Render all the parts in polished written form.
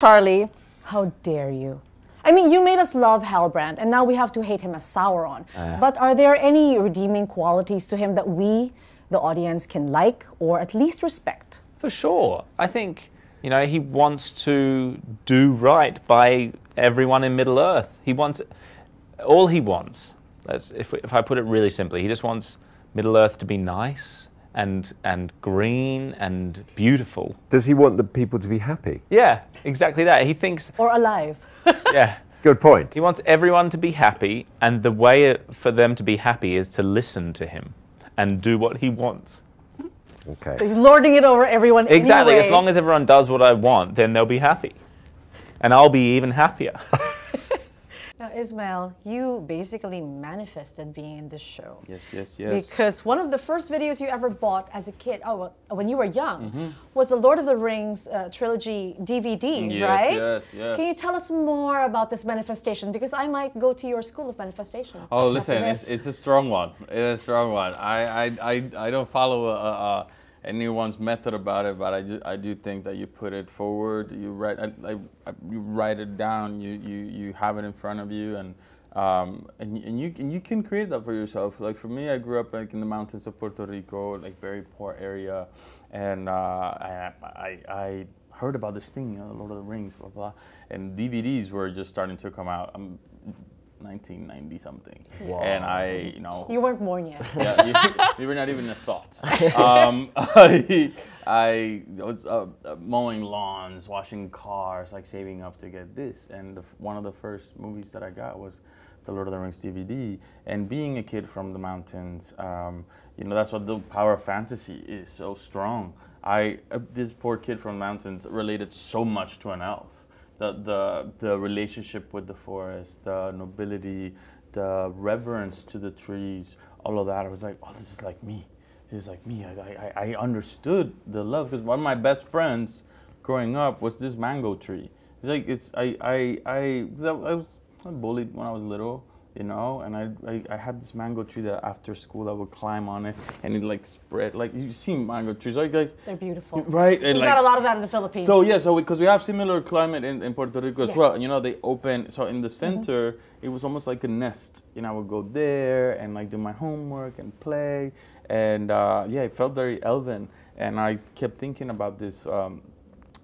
Charlie, how dare you? I mean, you made us love Halbrand, and now we have to hate him as Sauron. But are there any redeeming qualities to him that we, the audience, can like or at least respect? For sure. I think, you know, he wants to do right by everyone in Middle-earth. All he wants, if I put it really simply, he just wants Middle-earth to be nice and green and beautiful. Does he want the people to be happy? Yeah, exactly that. He thinks... Or alive. Yeah. Good point. He wants everyone to be happy, and the way for them to be happy is to listen to him and do what he wants. Okay. So he's lording it over everyone Exactly. anyway. As long as everyone does what I want, then they'll be happy. And I'll be even happier. Now, Ismael, you basically manifested being in this show. Yes, yes, yes. Because one of the first videos you ever bought as a kid, when you were young, was the Lord of the Rings trilogy DVD, Yes, right? yes, yes. Can you tell us more about this manifestation? Because I might go to your school of manifestation. Oh, listen, it's a strong one. It's a strong one. I don't follow anyone's method about it, but I do think that you put it forward, you write it down, you have it in front of you, and you can create that for yourself. Like for me, I grew up like in the mountains of Puerto Rico, like very poor area, and I heard about this thing, you know, Lord of the Rings, blah blah, and DVDs were just starting to come out. 1990 something, wow. And you weren't born yet. Yeah, you were not even a thought. I was mowing lawns, washing cars, like saving up to get this. And one of the first movies that I got was the Lord of the Rings DVD. And being a kid from the mountains, you know, that's what the power of fantasy is so strong. This poor kid from the mountains related so much to an elf. The relationship with the forest, the nobility, the reverence to the trees, all of that. I was like, oh, this is like me. This is like me. I understood the love, because one of my best friends growing up was this mango tree. It's like I was bullied when I was little, you know, and I had this mango tree that after school I would climb on it, and it like spread, like you see mango trees, like they're beautiful, right? We've got a lot of that in the Philippines. So yeah, because we have similar climate in Puerto Rico as well. And, you know, they open, so in the center it was almost like a nest. You know, I would go there and like do my homework and play, and yeah, it felt very elven. And I kept thinking about this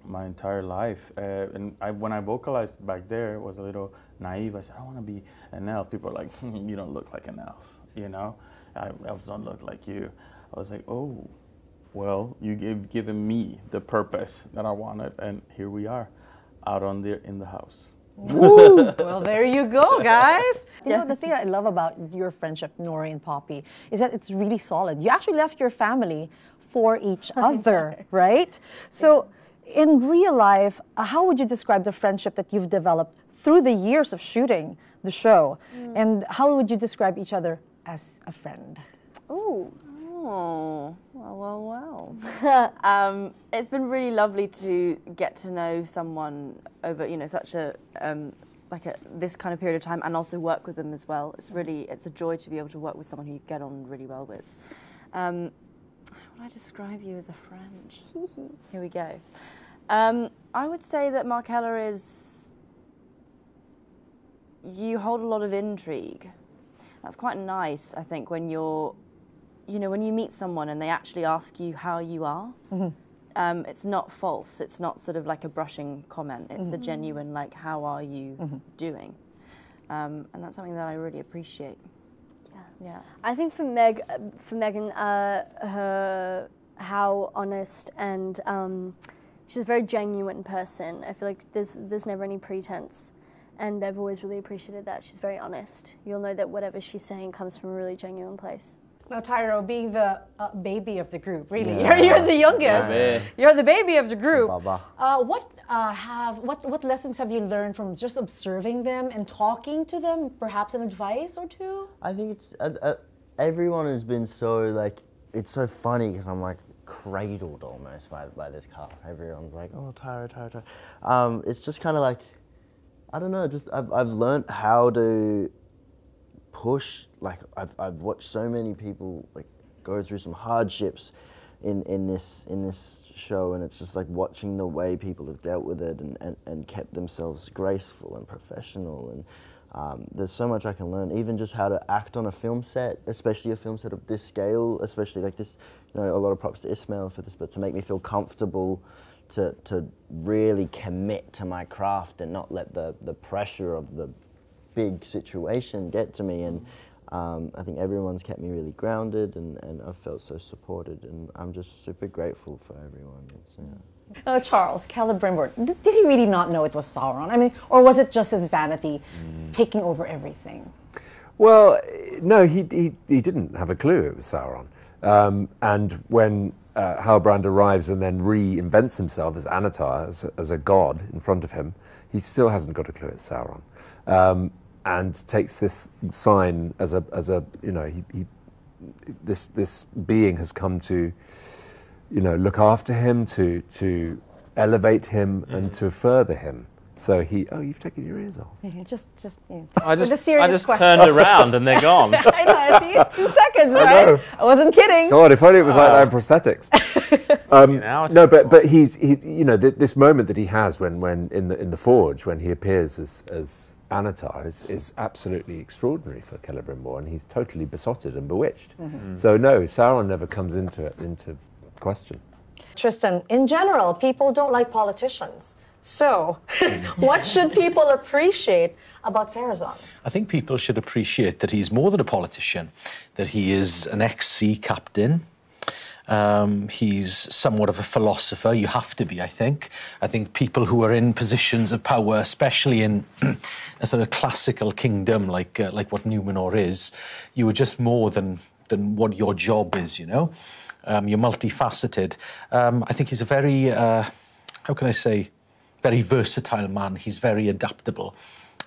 my entire life. And when I vocalized back there, it was a little naive. I said, I want to be an elf. People are like, you don't look like an elf, you know? Elves don't look like you. I was like, oh, well, you've given me the purpose that I wanted, and here we are, out on there in the house. Woo! Well, there you go, guys. You know, the thing I love about your friendship, Nori and Poppy, is that it's really solid. You actually left your family for each other, right? So, in real life, how would you describe the friendship that you've developed through the years of shooting the show? And how would you describe each other as a friend? Ooh. Oh, well. It's been really lovely to get to know someone over, you know, such a this kind of period of time, and also work with them as well. It's a joy to be able to work with someone who you get on really well with. How would I describe you as a friend? Here we go. I would say that Markella you hold a lot of intrigue. That's quite nice, I think, when when you meet someone and they actually ask you how you are. It's not false. It's not sort of like a brushing comment. It's a genuine, like, how are you doing? And that's something that I really appreciate. Yeah. I think for Megan, her how honest and she's a very genuine person. I feel like there's never any pretense, and I've always really appreciated that. She's very honest. You'll know that whatever she's saying comes from a really genuine place. Now, Tyroe, being the baby of the group, really, you're the youngest. Yeah. You're the baby of the group. What lessons have you learned from just observing them and talking to them? Perhaps an advice or two. I think it's everyone has been so like, it's so funny because I'm like cradled almost by this cast. Everyone's like, oh, Tyroe. It's just kind of like, I don't know. Just I've learned how to push. Like I've watched so many people like go through some hardships in this show, and it's just like watching the way people have dealt with it and kept themselves graceful and professional, and there's so much I can learn, even just how to act on a film set, especially a film set of this scale, especially like this, you know, a lot of props to Ismael for this, but to make me feel comfortable to really commit to my craft and not let the pressure of the big situation get to me. And I think everyone's kept me really grounded, and I've felt so supported, and I'm just super grateful for everyone. It's, Charles, Celebrimbor, did he really not know it was Sauron? I mean, or was it just his vanity taking over everything? Well, no, he didn't have a clue it was Sauron. And when Halbrand arrives and then reinvents himself as Anatar, as a god in front of him, he still hasn't got a clue it's Sauron. And takes this sign as a you know, this being has come to, you know, look after him, to elevate him, and to further him. So you've taken your ears off. Yeah, just yeah. I just question. turned around and they're gone. I know, see? 2 seconds, right? I wasn't kidding. God, if only it was like that in prosthetics. No, but he you know, this moment that he has when in the forge, when he appears as Anatar is absolutely extraordinary for Celebrimbor, and he's totally besotted and bewitched. So no, Sauron never comes into question. Trystan, in general, people don't like politicians. So, what should people appreciate about Pharazôn? I think people should appreciate that he's more than a politician, that he is an ex-sea captain. He's somewhat of a philosopher. You have to be, I think. I think people who are in positions of power, especially in a sort of classical kingdom like what Numenor is, you are just more than what your job is, you know? You're multifaceted. I think he's a very, how can I say, very versatile man. He's very adaptable.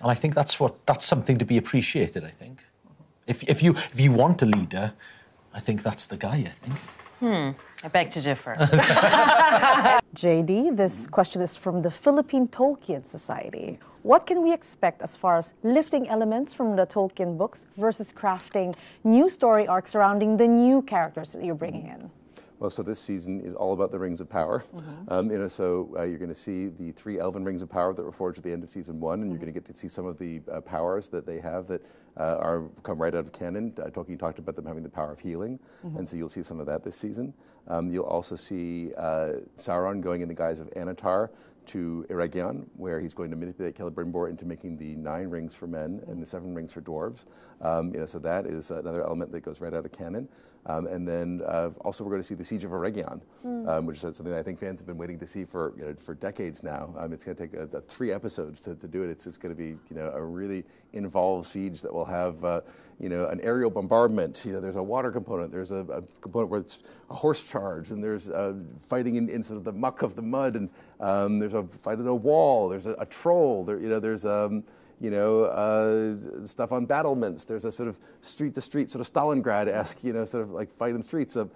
And I think that's something to be appreciated, I think. If you want a leader, I think that's the guy, I think. I beg to differ. JD, this question is from the Philippine Tolkien Society. What can we expect as far as lifting elements from the Tolkien books versus crafting new story arcs surrounding the new characters that you're bringing in? Well, so this season is all about the Rings of Power. You know, so you're going to see the 3 elven Rings of Power that were forged at the end of season 1, and you're going to get to see some of the powers that they have that come right out of canon. Tolkien talked about them having the power of healing, and so you'll see some of that this season. You'll also see Sauron going in the guise of Anatar to Eregion, where he's going to manipulate Celebrimbor into making the 9 rings for men and the 7 rings for dwarves. You know, so that is another element that goes right out of canon. And then also we're going to see the Siege of Eregion, which is something that I think fans have been waiting to see for decades now. It's going to take 3 episodes to do it. It's going to be a really involved siege that will have an aerial bombardment. There's a water component. There's a component where it's a horse charge, and there's fighting in sort of the muck of the mud, and there's a fight in a wall. There's a troll. There's stuff on battlements. There's a sort of street-to-street, sort of Stalingrad-esque, sort of like fight in the streets. So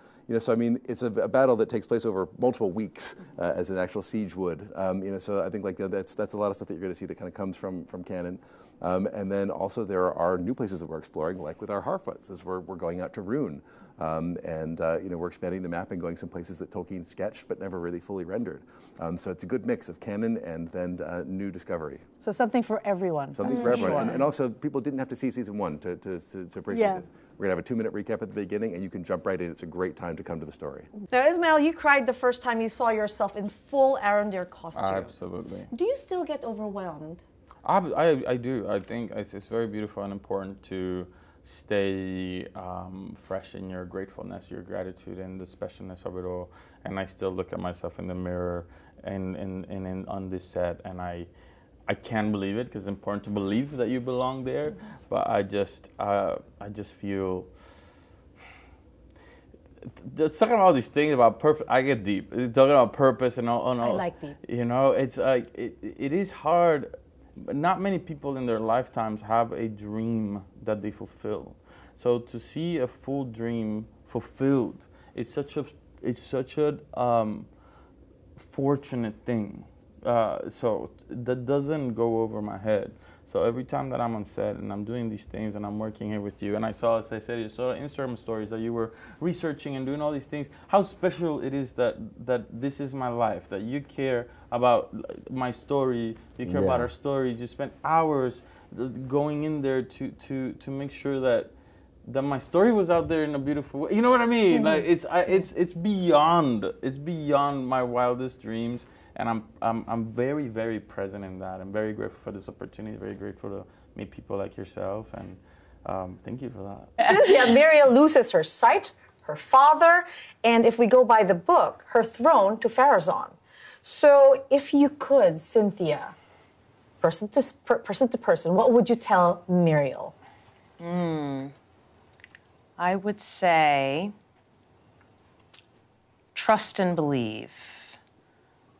I mean, it's a battle that takes place over multiple weeks, as an actual siege would. So I think that's a lot of stuff that you're going to see that kind of comes from canon. And then also there are new places that we're exploring, like with our Harfoots, as we're going out to Rune. We're expanding the map and going some places that Tolkien sketched but never really fully rendered. So it's a good mix of canon and then new discovery. So something for everyone. Something for everyone. And also, people didn't have to see season 1 to appreciate this. We're going to have a 2-minute recap at the beginning, and you can jump right in. It's a great time to come to the story. Now, Ismael, you cried the first time you saw yourself in full Arondir costume. Absolutely. Do you still get overwhelmed? I do. I think it's very beautiful and important to stay fresh in your gratefulness, your gratitude, and the specialness of it all. And I still look at myself in the mirror and on this set, and I can't believe it, because it's important to believe that you belong there. But I just feel. Talking about all these things about purpose, I get deep. Talking about purpose and all. I like deep. It's like it is hard. Not many people in their lifetimes have a dream that they fulfill. So to see a full dream fulfilled, it's such a fortunate thing. so that doesn't go over my head. So every time that I'm on set and I'm doing these things and I'm working here with you, and I saw, as I said, you saw Instagram stories that you were researching and doing all these things, how special it is that this is my life, that you care about my story, you care about our stories, you spent hours going in there to make sure that my story was out there in a beautiful way. You know what I mean? Like it's beyond my wildest dreams. And I'm very, very present in that. I'm very grateful for this opportunity, very grateful to meet people like yourself, and thank you for that. Cynthia, Muriel loses her sight, her father, and if we go by the book, her throne to Pharazôn. So if you could, Cynthia, person to person, what would you tell Muriel? I would say trust and believe.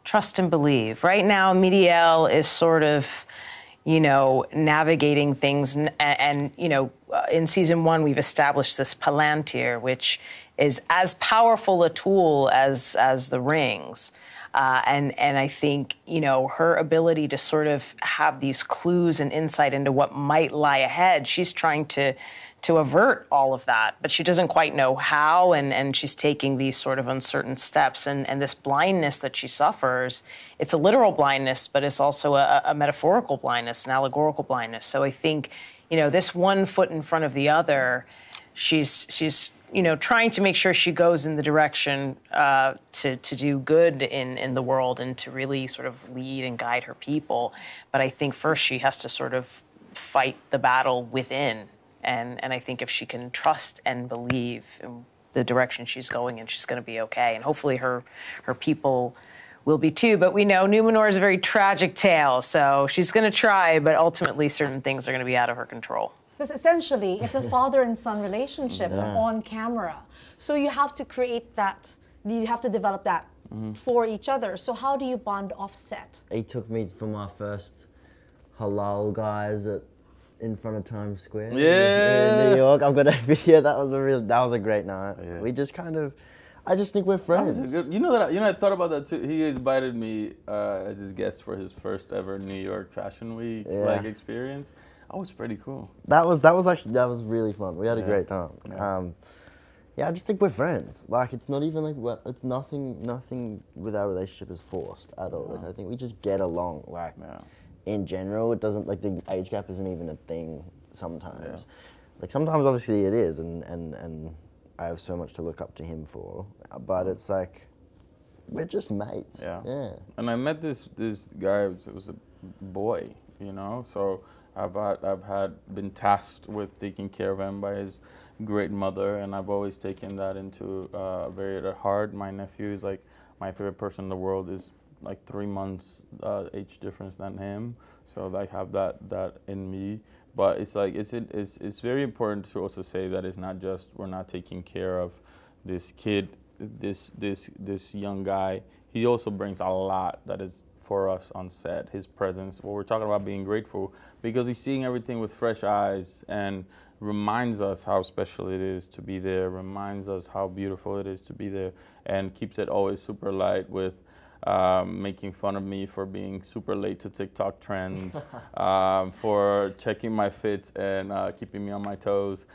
Trust and believe. Right now, Muriel is sort of, navigating things, and in season 1, we've established this Palantir, which is as powerful a tool as the rings. And I think, her ability to sort of have these clues and insight into what might lie ahead, she's trying to avert all of that, but she doesn't quite know how, and she's taking these sort of uncertain steps, and this blindness that she suffers, it's a literal blindness, but it's also a metaphorical blindness, an allegorical blindness. So I think, this one foot in front of the other, she's trying to make sure she goes in the direction to do good in the world and to really sort of lead and guide her people. But I think first she has to sort of fight the battle within. And I think if she can trust and believe in the direction she's going in, she's going to be okay. And hopefully her people will be too. But we know Numenor is a very tragic tale, so she's going to try, but ultimately certain things are going to be out of her control. Because essentially, it's a father and son relationship on camera. So you have to create that, you have to develop that for each other. So how do you bond off set? He took me for my first halal guys in front of Times Square in New York. I've got a video. That was a great night. Yeah. We just I just think we're friends. I thought about that too. He invited me as his guest for his first ever New York Fashion Week experience. That was pretty cool. That was really fun. We had a great time. Yeah. I just think we're friends. Like, it's not even like it's nothing with our relationship is forced at all. Like, I think we just get along. Like. Yeah. In general, it doesn't, like, the age gap isn't even a thing sometimes. Yeah. Like, sometimes obviously it is, and I have so much to look up to him for, but it's like, we're just mates. Yeah. And I met this guy, it was a boy, so I've been tasked with taking care of him by his great mother, and I've always taken that into very at heart. My nephew is like my favorite person in the world, is like 3 months age difference than him, so I have that in me. But it's like it's very important to also say that it's not just we're not taking care of this kid, this young guy. He also brings a lot that is for us on set. His presence, what we're talking about being grateful, because he's seeing everything with fresh eyes and reminds us how special it is to be there, reminds us how beautiful it is to be there, and keeps it always super light with making fun of me for being super late to TikTok trends, for checking my fit and keeping me on my toes.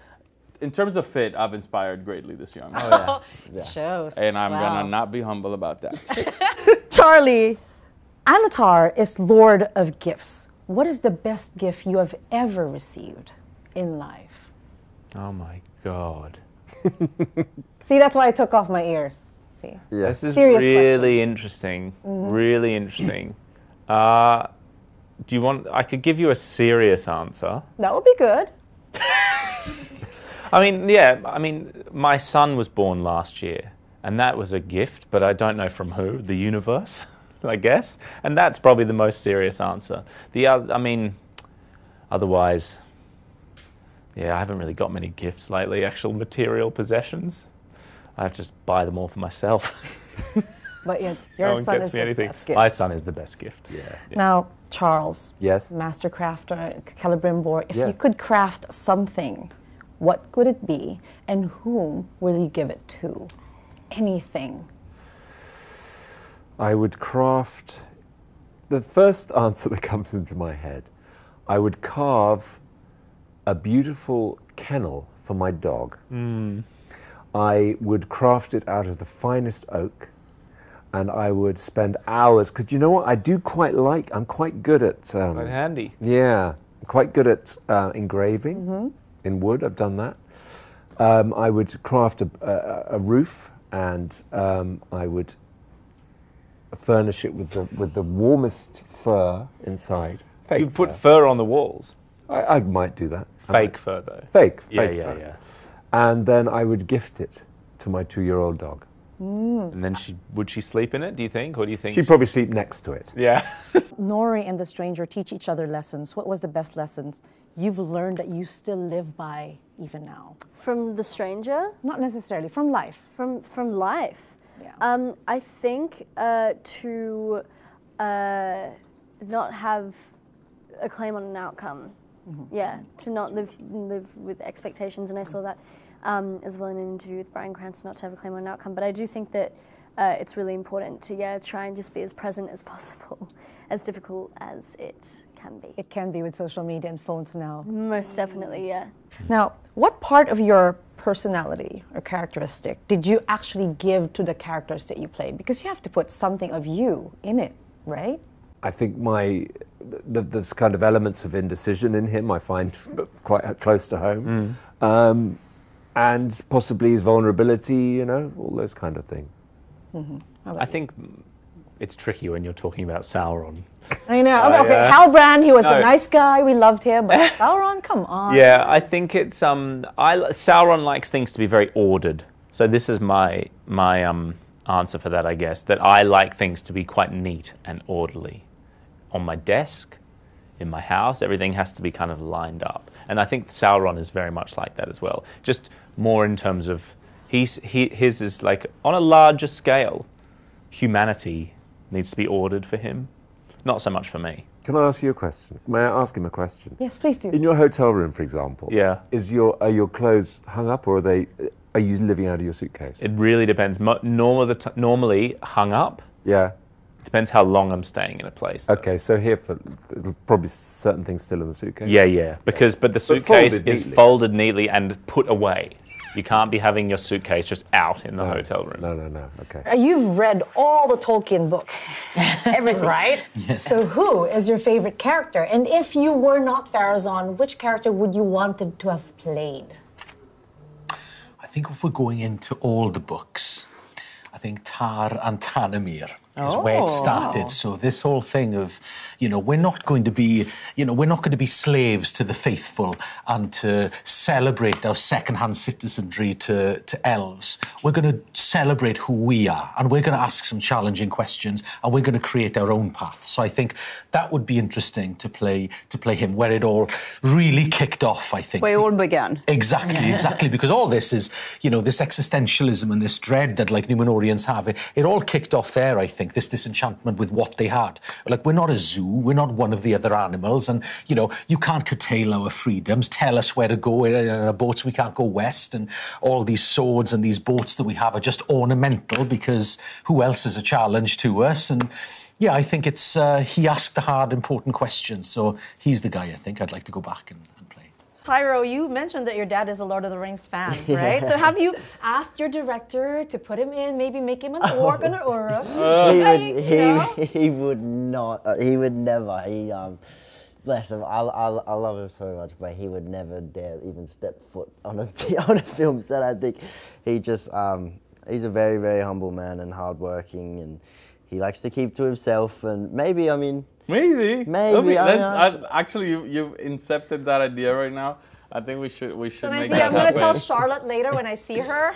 In terms of fit, I've inspired greatly this young man. Shows. And I'm gonna not be humble about that. Charlie, Annatar is Lord of Gifts. What is the best gift you have ever received in life? Oh my God. See, that's why I took off my ears. See? Yeah. This is Serious really interesting. Really interesting. Do you want? I could give you a serious answer. That would be good. I mean, my son was born last year, and that was a gift, but I don't know from who. The universe, I guess. And that's probably the most serious answer. The other, otherwise, yeah, I haven't really got many gifts lately. Actual material possessions. I have to just buy them all for myself. But your son is the best gift. My son is the best gift, yeah. Now, Charles. Yes? Master crafter, Celebrimbor, if Yes. you could craft something, what could it be, and whom will you give it to? Anything. I would craft the first answer that comes into my head, I would carve a beautiful kennel for my dog. I would craft it out of the finest oak, and I would spend hours, because you know what, I'm quite good at... Quite handy. Yeah, quite good at engraving in wood. I've done that. I would craft a roof, and I would furnish it with the warmest fur inside. You'd put fur on the walls. I might do that. Fake fur, though. Fake Yeah. fur. And then I would gift it to my 2-year-old dog. And then would she sleep in it, do you think? Or do you think... She'd probably sleep next to it. Yeah. Nori and the stranger teach each other lessons. What was the best lesson you've learned that you still live by even now? From the stranger? Not necessarily, from life. From life. Yeah. I think to not have a claim on an outcome. Yeah, to not live with expectations, and I saw that as well in an interview with Bryan Cranston, not to have a claim on an outcome. But I do think that it's really important to try and just be as present as possible, as difficult as it can be. It can be with social media and phones now. Most definitely, yeah. Now, what part of your personality or characteristic did you actually give to the characters that you played? Because you have to put something of you in it, right? I think there's kind of elements of indecision in him I find quite close to home. And possibly his vulnerability, all those kind of things. I think it's tricky when you're talking about Sauron. I know. Halbrand, he was a nice guy. We loved him. But Sauron, come on. Yeah, I think it's Sauron likes things to be very ordered. So this is my answer for that, I guess. That I like things to be quite neat and orderly. On my desk, in my house, everything has to be kind of lined up. And I think Sauron is very much like that as well. Just more in terms of his is like on a larger scale. Humanity needs to be ordered for him. Not so much for me. Can I ask you a question? May I ask him a question? Yes, please do. In your hotel room, for example, are your clothes hung up, or are you living out of your suitcase? It really depends. Normally hung up. Yeah. Depends how long I'm staying in a place. Though. Okay, so here probably certain things still in the suitcase. Yeah. But the suitcase is folded neatly and put away. You can't be having your suitcase just out in the hotel room. No. Okay. You've read all the Tolkien books. Everything. Right? Yeah. So who is your favorite character? And if you were not Pharazôn, which character would you wanted to have played? I think if we're going into all the books, I think Tar and Tanamir is where it started. So this whole thing of, we're not going to be slaves to the faithful and to celebrate our second-hand citizenry to elves. We're going to celebrate who we are, and we're going to ask some challenging questions, and we're going to create our own path. So I think that would be interesting to play him, where it all really kicked off, I think. Where it all began. Exactly, because all this is, this existentialism and this dread that, like, Numenorians have, it all kicked off there, I think. This disenchantment with what they had. Like, we're not a zoo, we're not one of the other animals, and, you can't curtail our freedoms, tell us where to go in our boats, we can't go west, and all these swords and these boats that we have are just ornamental because who else is a challenge to us? And yeah, I think it's, he asked the hard, important questions, so he's the guy I think I'd like to go back and play. Tyroe, you mentioned that your dad is a Lord of the Rings fan, right? So have you asked your director to put him in, maybe make him an orc and an uruk? He would not. He would never. Bless him. I love him so much, but he would never dare even step foot on a film set. I think he just he's a very, very humble man and hardworking, and he likes to keep to himself. And maybe. Actually, you've incepted that idea right now. I think we should make that happen. I'm going to tell Charlotte later when I see her.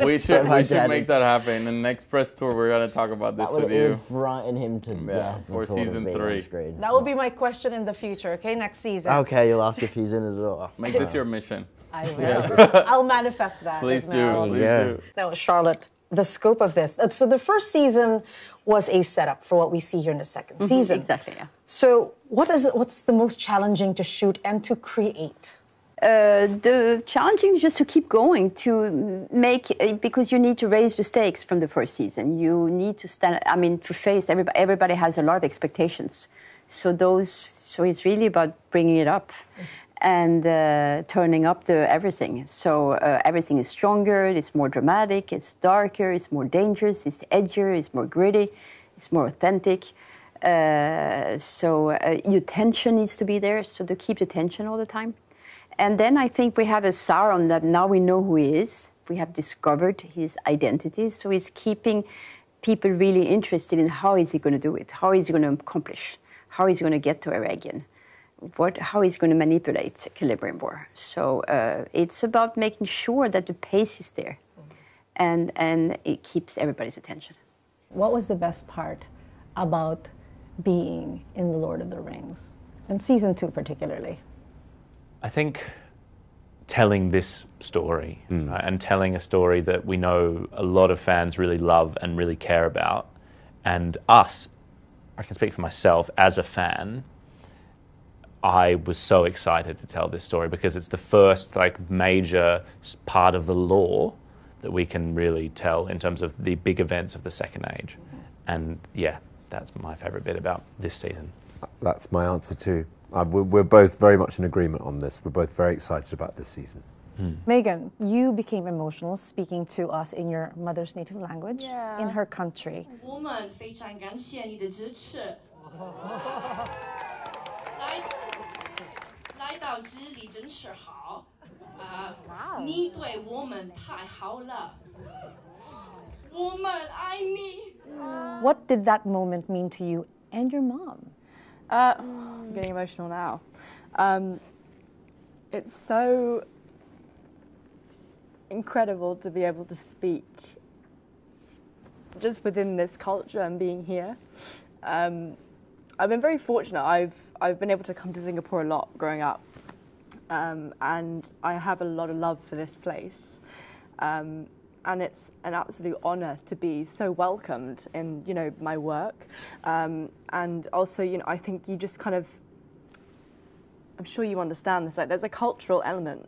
we should make that happen. In the next press tour, we're going to talk about this with you. That would frighten him to death. For season 3. That will be my question in the future, okay? Next season. Okay, you'll ask if he's in it or not. Make this your mission. I will. I'll manifest that. Please do. Now, Charlotte, the scope of this. So the first season was a setup for what we see here in the second season. Exactly, yeah. So what's the most challenging to shoot and to create? the challenging is just to keep going, to make, because you need to raise the stakes from the first season. You need to stand, I mean, to face, everybody has a lot of expectations. So it's really about bringing it up and turning up everything. So everything is stronger, it's more dramatic, it's darker, it's more dangerous, it's edgier, it's more gritty, it's more authentic. Your tension needs to be there, so to keep the tension all the time. And then I think we have a Sauron that now we know who he is. We have discovered his identity, so he's keeping people really interested in how is he going to do it, how is he going to accomplish, how is he going to get to Eregion, how is he going to manipulate Celebrimbor. So it's about making sure that the pace is there, and it keeps everybody's attention. What was the best part about being in The Lord of the Rings, and season 2 particularly? I think telling this story, right, and telling a story that we know a lot of fans really love and really care about, and us, I can speak for myself as a fan, I was so excited to tell this story because it's the first major part of the lore that we can really tell in terms of the big events of the Second Age. And yeah, that's my favorite bit about this season. That's my answer too. We're both very much in agreement on this. We're both very excited about this season. Megan, you became emotional speaking to us in your mother's native language in her country. 我们非常感谢你的支持。来到这里真是好，你对我们太好了，我们爱你。What did that moment mean to you and your mom? I'm getting emotional now. It's so incredible to be able to speak just within this culture and being here. I've been very fortunate. I've been able to come to Singapore a lot growing up, and I have a lot of love for this place. And it's an absolute honour to be so welcomed in, my work. And also, I think you just kind of, I'm sure you understand this, there's a cultural element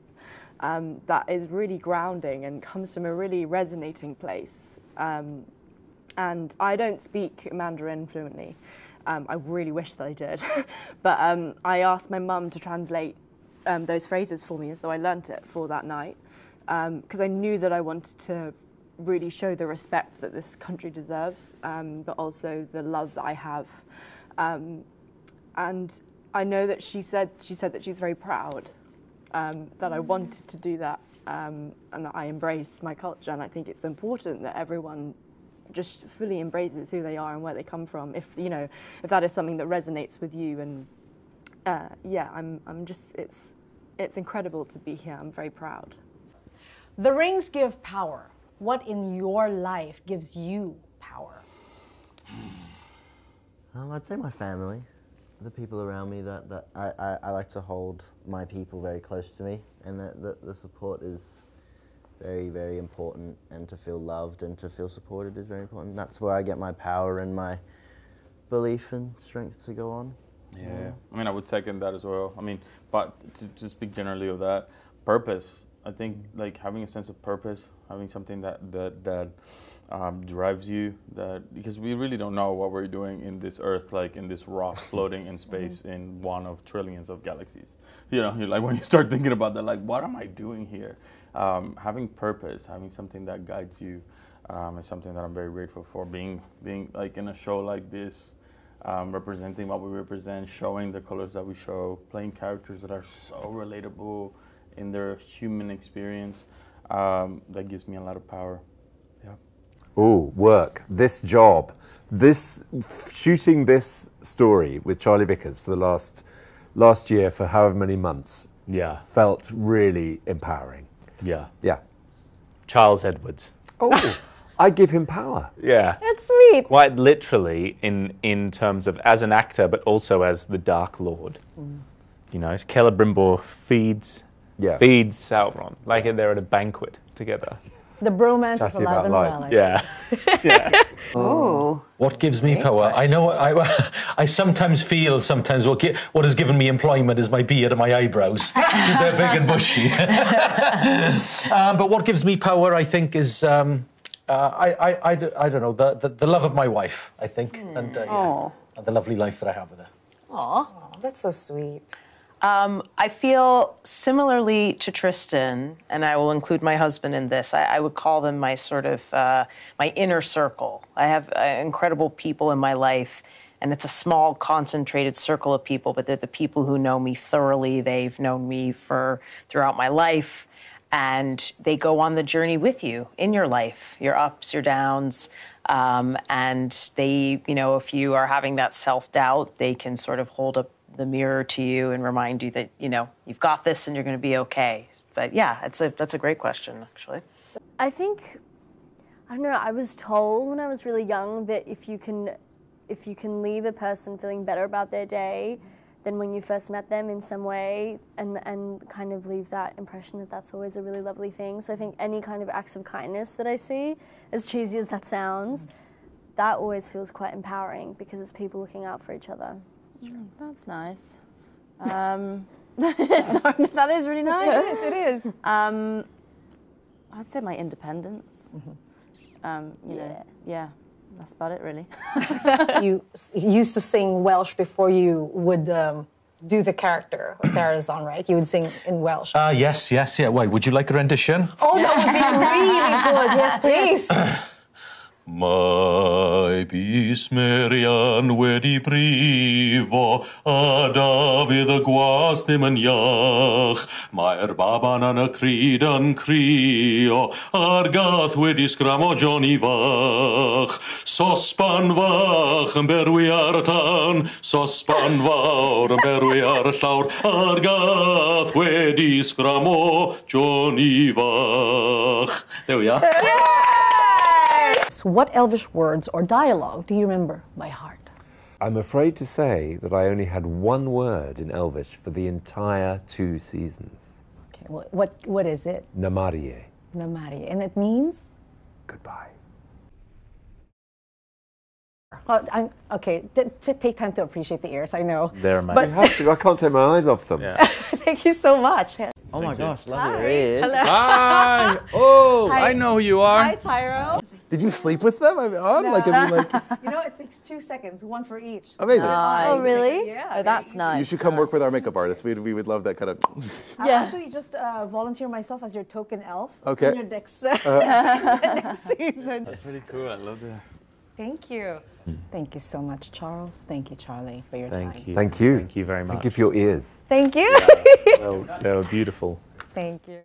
that is really grounding and comes from a really resonating place. And I don't speak Mandarin fluently. I really wish that I did. But I asked my mum to translate those phrases for me, so I learnt it for that night. Because I knew that I wanted to really show the respect that this country deserves, but also the love that I have. And I know that she said that she's very proud that I wanted to do that, and that I embrace my culture. And I think it's important that everyone just fully embraces who they are and where they come from. If that is something that resonates with you, and I'm just it's incredible to be here. I'm very proud. The rings give power. What in your life gives you power? I'd say my family, the people around me. That I like to hold my people very close to me, and that the support is very, very important. And to feel loved and to feel supported is very important. That's where I get my power and my belief and strength to go on. Yeah, I mean, I would second that as well. I mean, but to speak generally of that, purpose. I think having a sense of purpose, having something that drives you, because we really don't know what we're doing in this Earth, in this rock floating in space in one of trillions of galaxies. You're when you start thinking about that, what am I doing here? Having purpose, having something that guides you, is something that I'm very grateful for. Being in a show like this, representing what we represent, showing the colors that we show, playing characters that are so relatable in their human experience, that gives me a lot of power. Yeah. Oh, work, this job, shooting this story with Charlie Vickers for the last year for however many months. Yeah. Felt really empowering. Yeah. Yeah. Charles Edwards. Oh, I give him power. Yeah. That's sweet. Quite literally in terms of as an actor, but also as the Dark Lord. Celebrimbor feeds Sauron, they're at a banquet together. The bromance is Chatty alive about and life. well. Yeah. Oh. What gives me power? I know I sometimes feel what has given me employment is my beard and my eyebrows because they're big and bushy. But what gives me power, I think, is I don't know, the love of my wife, I think, and the lovely life that I have with her. Aw, that's so sweet. I feel similarly to Trystan, and I will include my husband in this. I would call them my sort of my inner circle. I have incredible people in my life, and it's a small, concentrated circle of people, but they're the people who know me thoroughly. They've known me throughout my life, and they go on the journey with you in your life, your ups, your downs, and they, if you are having that self-doubt, they can sort of hold up the mirror to you and remind you that, you've got this and you're going to be okay. But yeah, that's a great question, actually. I think, I don't know, I was told when I was really young that if you can leave a person feeling better about their day than when you first met them in some way, and kind of leave that impression that that's always a really lovely thing. So I think any kind of acts of kindness that I see, as cheesy as that sounds, that always feels quite empowering because it's people looking out for each other. That's nice. Sorry, that is really nice. It is. I'd say my independence. Yeah, that's about it, really. You used to sing Welsh before you would do the character of Farazan, right? You would sing in Welsh. Yes. Why, would you like a rendition? Oh, that would be really good. Yes, please. Mae bys Merian wedi brifo, a Dafydd y gwas ddim yn iach. Mae'r baban yn y cryd yn crio, a'r gath wedi sgramo Johnny fach. Sosban fach yn berwi ar y tân, sosban fawr yn berwi ar y llawr, a'r gath wedi sgramo Johnny fach. There we are. What Elvish words or dialogue do you remember by heart? I'm afraid to say that I only had one word in Elvish for the entire 2 seasons. Okay, what is it? Namarie. Namarie, and it means? Goodbye. Okay, take time to appreciate the ears, I know. They're amazing. You have to, I can't take my eyes off them. Yeah. Thank you so much. Oh my gosh, love your ears. Hello. Hi! Oh, Hi. I know who you are. Hi, Tyroe. Did you sleep with them? I mean, It takes 2 seconds, one for each. Amazing. Oh, really? Yeah. Oh, that's nice. You should come work with our makeup artist. We would love that kind of. I'll actually just volunteer myself as your token elf. Okay. In your next, next season. That's really cool. I love that. Thank you. Thank you so much, Charles. Thank you, Charlie, for your time. Thank you. Thank you. Thank you very much. Thank you for your ears. Thank you. They were beautiful. Thank you.